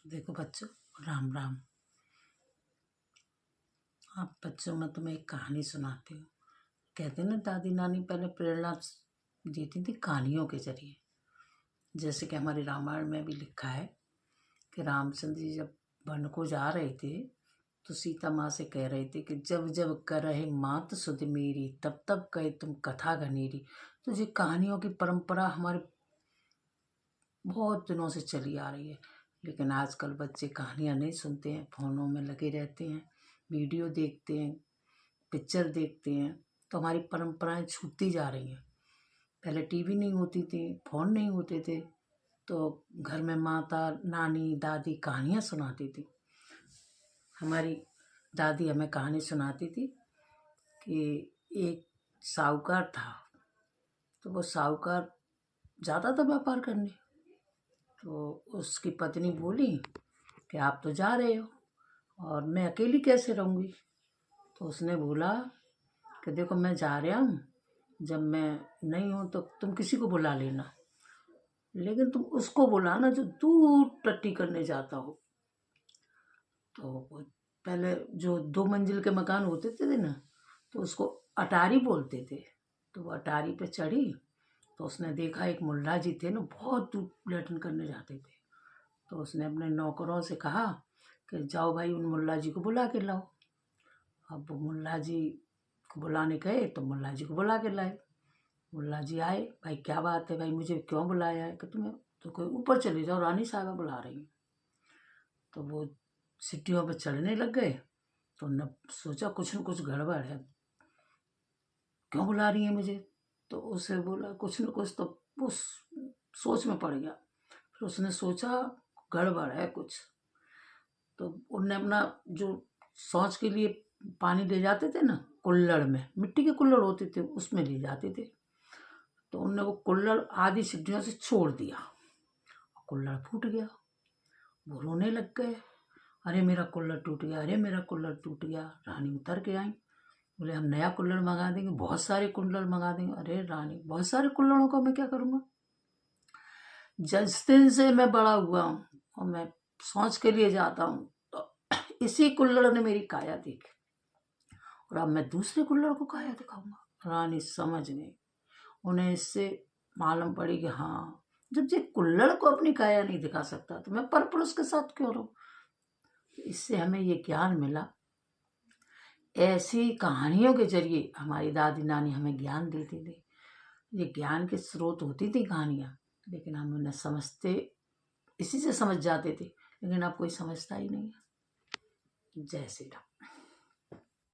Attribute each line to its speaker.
Speaker 1: देखो बच्चों, राम राम। आप बच्चों, मैं तुम्हें एक कहानी सुनाती हूँ। कहते हैं ना, दादी नानी पहले प्रेरणा देती थी कहानियों के जरिए। जैसे कि हमारे रामायण में भी लिखा है कि रामचंद्र जी जब वन को जा रहे थे तो सीता माँ से कह रहे थे कि जब जब करहि मात सुध मेरी, तब तब कहे तुम कथा घनेरी। तो ये कहानियों की परंपरा हमारे बहुत दिनों से चली आ रही है, लेकिन आजकल बच्चे कहानियाँ नहीं सुनते हैं, फ़ोनों में लगे रहते हैं, वीडियो देखते हैं, पिक्चर देखते हैं। तो हमारी परंपराएं छूटती जा रही हैं। पहले टीवी नहीं होती थी, फ़ोन नहीं होते थे, तो घर में माता नानी दादी कहानियाँ सुनाती थी। हमारी दादी हमें कहानी सुनाती थी कि एक साहूकार था। तो वो साहूकार जाता था व्यापार करने। तो उसकी पत्नी बोली कि आप तो जा रहे हो और मैं अकेली कैसे रहूँगी। तो उसने बोला कि देखो, मैं जा रहा हूँ, जब मैं नहीं हूँ तो तुम किसी को बुला लेना, लेकिन तुम उसको बुलाना जो दूर टट्टी करने जाता हो। तो वो पहले जो 2 मंजिल के मकान होते थे ना, तो उसको अटारी बोलते थे। तो वो अटारी पे चढ़ी तो उसने देखा एक मुल्ला जी थे ना, बहुत दूर लेटन करने जाते थे। तो उसने अपने नौकरों से कहा कि जाओ भाई, उन मुल्ला जी को बुला के लाओ। अब वो मुल्ला जी को बुलाने गए तो मुल्ला जी को बुला के लाए। मुल्ला जी आए, भाई क्या बात है भाई, मुझे क्यों बुलाया है? कि तुम्हें तो कोई, ऊपर चले जाओ, रानी साहबा बुला रही हैं। तो वो सीढ़ियों पर चढ़ने लग गए। तो उन्होंने सोचा कुछ न कुछ गड़बड़ है, क्यों बुला रही है मुझे? तो उसे बोला कुछ न कुछ, तो वो सोच में पड़ गया। फिर उसने सोचा गड़बड़ है कुछ। तो उनने अपना जो शौच के लिए पानी ले जाते थे ना, कुल्हड़ में, मिट्टी के कुल्हड़ होते थे, उसमें ले जाते थे। तो उनने वो कुल्हड़ आधी सीढ़ियों से छोड़ दिया, कुल्हड़ फूट गया। वो रोने लग गए, अरे मेरा कुल्हड़ टूट गया, अरे मेरा कुल्हड़ टूट गया। रानी उतर के आई, बोले हम नया कुल्हड़ मंगा देंगे, बहुत सारे कुल्हड़ मंगा देंगे। अरे रानी, बहुत सारे कुल्हड़ों का मैं क्या करूँगा? जिस दिन से मैं बड़ा हुआ हूँ और मैं शौच के लिए जाता हूँ, तो इसी कुल्हड़ ने मेरी काया देखी, और अब मैं दूसरे कुल्हड़ को काया दिखाऊंगा। रानी समझ गई। उन्हें इससे मालूम पड़ी कि हाँ, जब ये कुल्हड़ को अपनी काया नहीं दिखा सकता तो मैं परपुरुष के साथ क्यों रहूं। इससे हमें ये ज्ञान मिला। ऐसी कहानियों के जरिए हमारी दादी नानी हमें ज्ञान देती थी। ये ज्ञान के स्रोत होती थी कहानियाँ, लेकिन हम उन्हें समझते, इसी से समझ जाते थे, लेकिन अब कोई समझता ही नहीं है। जय श्री राम।